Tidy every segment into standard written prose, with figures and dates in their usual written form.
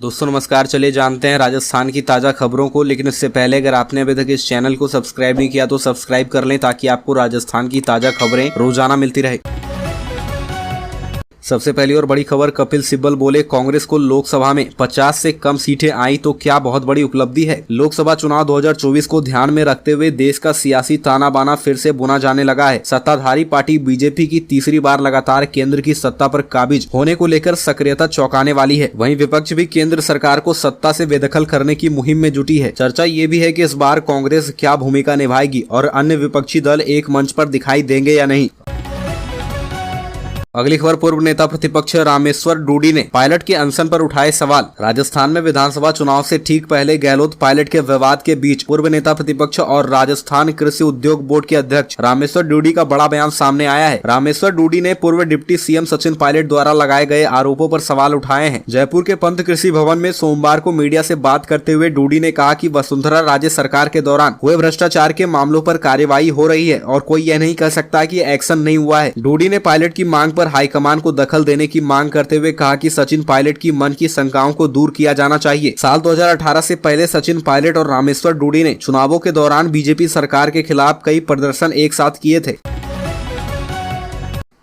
दोस्तों नमस्कार। चलिए जानते हैं राजस्थान की ताज़ा खबरों को, लेकिन इससे पहले अगर आपने अभी तक इस चैनल को सब्सक्राइब नहीं किया तो सब्सक्राइब कर लें ताकि आपको राजस्थान की ताज़ा खबरें रोजाना मिलती रहे। सबसे पहली और बड़ी खबर, कपिल सिब्बल बोले कांग्रेस को लोकसभा में 50 से कम सीटें आई तो क्या बहुत बड़ी उपलब्धि है। लोकसभा चुनाव 2024 को ध्यान में रखते हुए देश का सियासी ताना बाना फिर से बुना जाने लगा है। सत्ताधारी पार्टी बीजेपी की तीसरी बार लगातार केंद्र की सत्ता पर काबिज होने को लेकर सक्रियता चौंकाने वाली है। वहीं विपक्ष भी केंद्र सरकार को सत्ता से बेदखल करने की मुहिम में जुटी है। चर्चा ये भी है कि इस बार कांग्रेस क्या भूमिका निभाएगी और अन्य विपक्षी दल एक मंच पर दिखाई देंगे या नहीं। अगली खबर, पूर्व नेता प्रतिपक्ष रामेश्वर डूडी ने पायलट के अनशन पर उठाए सवाल। राजस्थान में विधानसभा चुनाव से ठीक पहले गहलोत पायलट के विवाद के बीच पूर्व नेता प्रतिपक्ष और राजस्थान कृषि उद्योग बोर्ड के अध्यक्ष रामेश्वर डूडी का बड़ा बयान सामने आया है। रामेश्वर डूडी ने पूर्व डिप्टी सीएम सचिन पायलट द्वारा लगाए गए आरोपों पर सवाल उठाए हैं। जयपुर के पंत कृषि भवन में सोमवार को मीडिया से बात करते हुए डूडी ने कहा कि वसुंधरा राजे सरकार के दौरान हुए भ्रष्टाचार के मामलों पर कार्यवाही हो रही है और कोई यह नहीं कह सकता कि एक्शन नहीं हुआ है। डूडी ने पायलट की मांग पर हाईकमान को दखल देने की मांग करते हुए कहा कि सचिन पायलट की मन की शंकाओं को दूर किया जाना चाहिए। साल 2018 से पहले सचिन पायलट और रामेश्वर डूडी ने चुनावों के दौरान बीजेपी सरकार के खिलाफ कई प्रदर्शन एक साथ किए थे।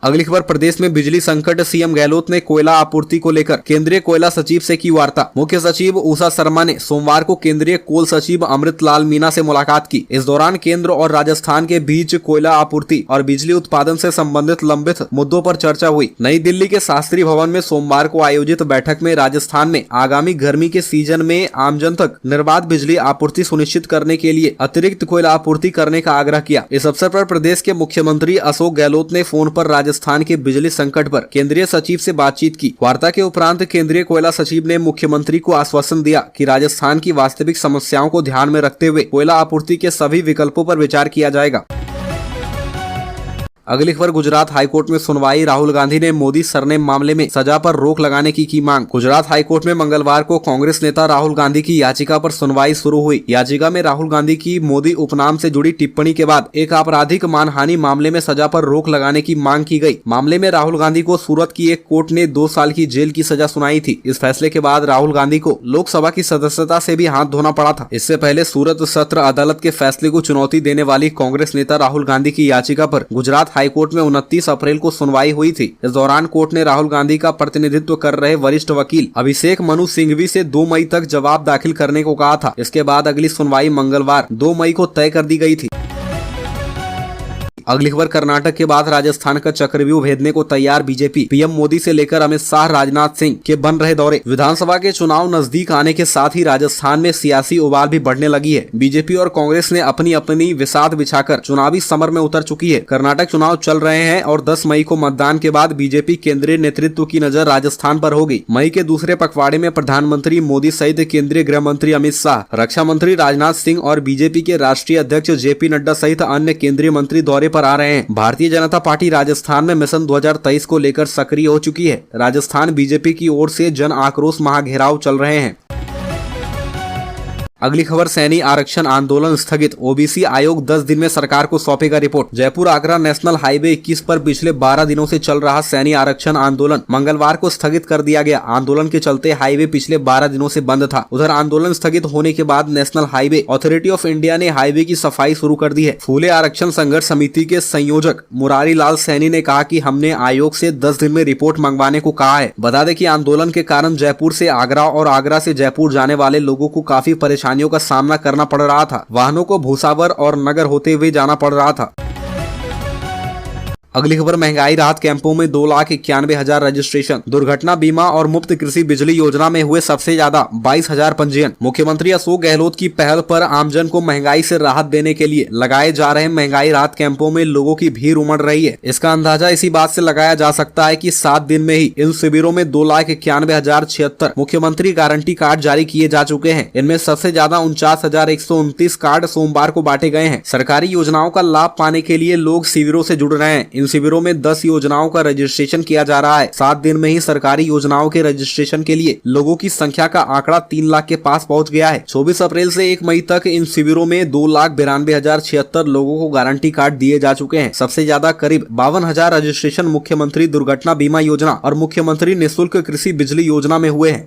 अगली खबर, प्रदेश में बिजली संकट, सीएम गहलोत ने कोयला आपूर्ति को लेकर केंद्रीय कोयला सचिव से की वार्ता। मुख्य सचिव उषा शर्मा ने सोमवार को केंद्रीय कोल सचिव अमृत लाल मीना से मुलाकात की। इस दौरान केंद्र और राजस्थान के बीच कोयला आपूर्ति और बिजली उत्पादन से संबंधित लंबित मुद्दों पर चर्चा हुई। नई दिल्ली के शास्त्री भवन में सोमवार को आयोजित बैठक में राजस्थान में आगामी गर्मी के सीजन में आमजन तक निर्बाध बिजली आपूर्ति सुनिश्चित करने के लिए अतिरिक्त कोयला आपूर्ति करने का आग्रह किया। इस अवसर पर प्रदेश के मुख्यमंत्री अशोक गहलोत ने फोन पर राजस्थान के बिजली संकट पर केंद्रीय सचिव से बातचीत की। वार्ता के उपरांत केंद्रीय कोयला सचिव ने मुख्यमंत्री को आश्वासन दिया कि राजस्थान की वास्तविक समस्याओं को ध्यान में रखते हुए कोयला आपूर्ति के सभी विकल्पों पर विचार किया जाएगा। अगली खबर, गुजरात हाईकोर्ट में सुनवाई, राहुल गांधी ने मोदी सरनेम मामले में सजा पर रोक लगाने की मांग। गुजरात हाईकोर्ट में मंगलवार को कांग्रेस नेता राहुल गांधी की याचिका पर सुनवाई शुरू हुई। याचिका में राहुल गांधी की मोदी उपनाम से जुड़ी टिप्पणी के बाद एक आपराधिक मानहानि मामले में सजा पर रोक लगाने की मांग की गई। मामले में राहुल गांधी को सूरत की एक कोर्ट ने 2 साल की जेल की सजा सुनाई थी। इस फैसले के बाद राहुल गांधी को लोकसभा की सदस्यता से भी हाथ धोना पड़ा था। इससे पहले सूरत सत्र अदालत के फैसले को चुनौती देने वाली कांग्रेस नेता राहुल गांधी की याचिका पर गुजरात हाईकोर्ट में 29 अप्रैल को सुनवाई हुई थी। इस दौरान कोर्ट ने राहुल गांधी का प्रतिनिधित्व कर रहे वरिष्ठ वकील अभिषेक मनु सिंघवी से 2 मई तक जवाब दाखिल करने को कहा था। इसके बाद अगली सुनवाई मंगलवार 2 मई को तय कर दी गई थी। अगली खबर, कर्नाटक के बाद राजस्थान का चक्रव्यूह भेदने को तैयार बीजेपी। पीएम मोदी से लेकर अमित शाह, राजनाथ सिंह के बन रहे दौरे। विधानसभा के चुनाव नजदीक आने के साथ ही राजस्थान में सियासी उबाल भी बढ़ने लगी है। बीजेपी और कांग्रेस ने अपनी अपनी विसात बिछाकर चुनावी समर में उतर चुकी है। कर्नाटक चुनाव चल रहे हैं और 10 मई को मतदान के बाद बीजेपी केंद्रीय नेतृत्व की नजर राजस्थान पर होगी। मई के दूसरे पखवाड़े में प्रधानमंत्री मोदी सहित केंद्रीय गृह मंत्री अमित शाह, रक्षा मंत्री राजनाथ सिंह और बीजेपी के राष्ट्रीय अध्यक्ष जेपी नड्डा सहित अन्य केंद्रीय मंत्री दौरे पर आ रहे हैं। भारतीय जनता पार्टी राजस्थान में मिशन 2023 को लेकर सक्रिय हो चुकी है। राजस्थान बीजेपी की ओर से जन आक्रोश महाघेराव चल रहे हैं। अगली खबर, सैनी आरक्षण आंदोलन स्थगित, ओबीसी आयोग 10 दिन में सरकार को सौंपेगा report. Jaipur Agra national highway 21 पर पिछले 12 दिनों से चल रहा सैनी आरक्षण आंदोलन मंगलवार को स्थगित कर दिया गया। आंदोलन के चलते हाईवे पिछले 12 दिनों से बंद था। उधर आंदोलन स्थगित होने के बाद national highway authority of India ने हाईवे की सफाई शुरू कर दी है। फूले आरक्षण संघर्ष समिति के संयोजक मुरारी लाल सैनी ने कहा कि हमने आयोग से 10 दिन में रिपोर्ट मंगवाने को कहा है। बता दें कि आंदोलन के कारण जयपुर से आगरा और आगरा से जयपुर जाने वाले लोगों को काफी परेशानियों का सामना करना पड़ रहा था। वाहनों को भूसावर और नगर होते हुए जाना पड़ रहा था। अगली खबर, महंगाई राहत कैंपों में 2,91,000 रजिस्ट्रेशन। दुर्घटना बीमा और मुफ्त कृषि बिजली योजना में हुए सबसे ज्यादा 22,000 पंजीयन। मुख्यमंत्री अशोक गहलोत की पहल पर आमजन को महंगाई से राहत देने के लिए लगाए जा रहे महंगाई राहत कैंपों में लोगों की भीड़ उमड़ रही है। इसका अंदाजा इसी बात से लगाया जा सकता है कि 7 दिन में ही इन शिविरों में 2,91,076 मुख्यमंत्री गारंटी कार्ड जारी किए जा चुके हैं। इनमें सबसे ज्यादा 49,129 कार्ड सोमवार को बांटे गए हैं। सरकारी योजनाओं का लाभ पाने के लिए लोग शिविरों से जुड़ रहे हैं। इन शिविरों में 10 योजनाओं का रजिस्ट्रेशन किया जा रहा है। 7 दिन में ही सरकारी योजनाओं के रजिस्ट्रेशन के लिए लोगों की संख्या का आंकड़ा 3 लाख के पास पहुंच गया है। 24 अप्रैल से 1 मई तक इन शिविरों में 2,92,076 लोगों को गारंटी कार्ड दिए जा चुके हैं। सबसे ज्यादा करीब 52,000 रजिस्ट्रेशन मुख्यमंत्री दुर्घटना बीमा योजना और मुख्यमंत्री निःशुल्क कृषि बिजली योजना में हुए हैं।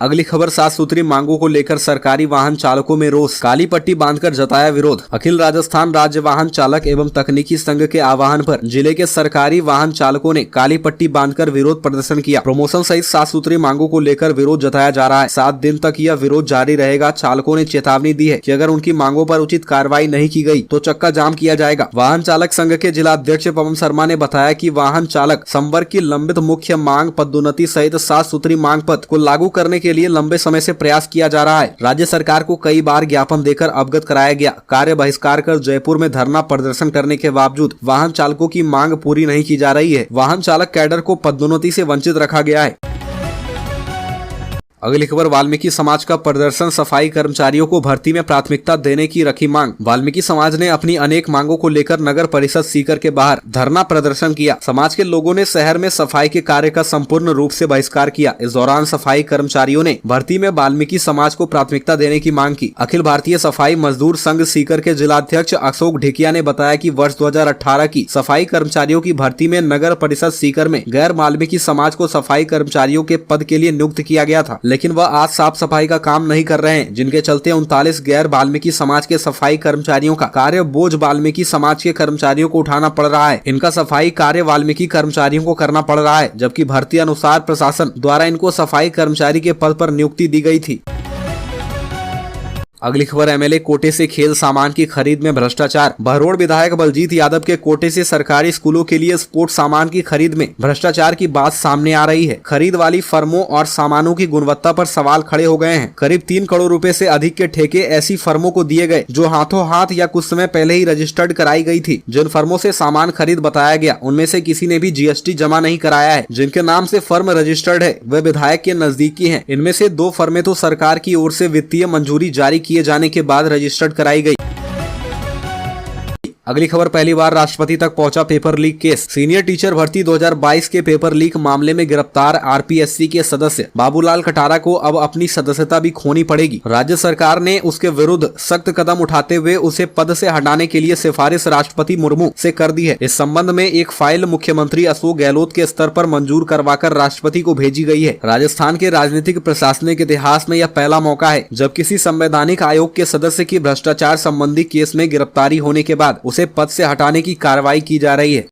अगली खबर, सात सूत्री मांगों को लेकर सरकारी वाहन चालकों में रोष, काली पट्टी बांधकर जताया विरोध। अखिल राजस्थान राज्य वाहन चालक एवं तकनीकी संघ के आह्वान पर जिले के सरकारी वाहन चालकों ने काली पट्टी बांधकर विरोध प्रदर्शन किया। प्रमोशन सहित सात सूत्री मांगों को लेकर विरोध जताया जा रहा है। 7 दिन तक यह विरोध जारी रहेगा। चालकों ने चेतावनी दी है कि अगर उनकी मांगों पर उचित कार्रवाई नहीं की गई तो चक्का जाम किया जाएगा। वाहन चालक संघ के जिला अध्यक्ष पवन शर्मा ने बताया कि वाहन चालक संवर्ग की लंबित मुख्य मांग पदोन्नति सहित सात सूत्री मांग पत्र को लागू करने के लिए लंबे समय से प्रयास किया जा रहा है। राज्य सरकार को कई बार ज्ञापन देकर अवगत कराया गया। कार्य बहिष्कार कर जयपुर में धरना प्रदर्शन करने के बावजूद वाहन चालकों की मांग पूरी नहीं की जा रही है। वाहन चालक कैडर को पदोन्नति से वंचित रखा गया है। अगली खबर, वाल्मीकि समाज का प्रदर्शन, सफाई कर्मचारियों को भर्ती में प्राथमिकता देने की रखी मांग। वाल्मीकि समाज ने अपनी अनेक मांगों को लेकर नगर परिषद सीकर के बाहर धरना प्रदर्शन किया। समाज के लोगों ने शहर में सफाई के कार्य का संपूर्ण रूप से बहिष्कार किया। इस दौरान सफाई कर्मचारियों ने भर्ती में वाल्मीकि समाज को प्राथमिकता देने की मांग की। अखिल भारतीय सफाई मजदूर संघ सीकर के जिलाध्यक्ष अशोक ढेकिया ने बताया कि वर्ष 2018 की सफाई कर्मचारियों की भर्ती में नगर परिषद सीकर में गैर वाल्मीकि समाज को सफाई कर्मचारियों के पद के लिए नियुक्त किया गया था, लेकिन वह आज साफ सफाई का काम नहीं कर रहे हैं, जिनके चलते 39 गैर वाल्मीकि समाज के सफाई कर्मचारियों का कार्य बोझ वाल्मीकि समाज के कर्मचारियों को उठाना पड़ रहा है। इनका सफाई कार्य वाल्मीकि कर्मचारियों को करना पड़ रहा है, जबकि भर्ती अनुसार प्रशासन द्वारा इनको सफाई कर्मचारी के पद पर नियुक्ति दी गई थी। अगली खबर, एमएलए कोटे से खेल सामान की खरीद में भ्रष्टाचार। बहरोड़ विधायक बलजीत यादव के कोटे से सरकारी स्कूलों के लिए स्पोर्ट्स सामान की खरीद में भ्रष्टाचार की बात सामने आ रही है। खरीद वाली फर्मों और सामानों की गुणवत्ता पर सवाल खड़े हो गए हैं। करीब 3 करोड़ रुपए से अधिक के ठेके ऐसी फर्मों को दिए गए जो हाथों हाथ या कुछ समय पहले ही रजिस्टर्ड कराई गई थी। जिन फर्मों से सामान खरीद बताया गया उनमें से किसी ने भी जीएसटी जमा नहीं कराया है। जिनके नाम से फर्म रजिस्टर्ड है वे विधायक के नजदीकी हैं। इनमें से 2 फर्में तो सरकार की ओर से वित्तीय मंजूरी जारी किए जाने के बाद रजिस्टर्ड कराई गई। अगली खबर, पहली बार राष्ट्रपति तक पहुंचा paper leak case. Senior teacher भर्ती 2022 के पेपर लीक मामले में गिरफ्तार आरपीएससी के सदस्य बाबूलाल कटारा को अब अपनी सदस्यता भी खोनी पड़ेगी। राज्य सरकार ने उसके विरुद्ध सख्त कदम उठाते हुए उसे पद से हटाने के लिए सिफारिश राष्ट्रपति मुर्मू से कर दी है। इस संबंध में एक फाइल मुख्यमंत्री अशोक गहलोत के स्तर पर मंजूर करवाकर राष्ट्रपति को भेजी गई है। राजस्थान के राजनीतिक प्रशासनिक इतिहास में यह पहला मौका है जब किसी संवैधानिक आयोग के सदस्य की भ्रष्टाचार संबंधी केस में गिरफ्तारी होने के बाद उसे पद से हटाने की कार्रवाई की जा रही है।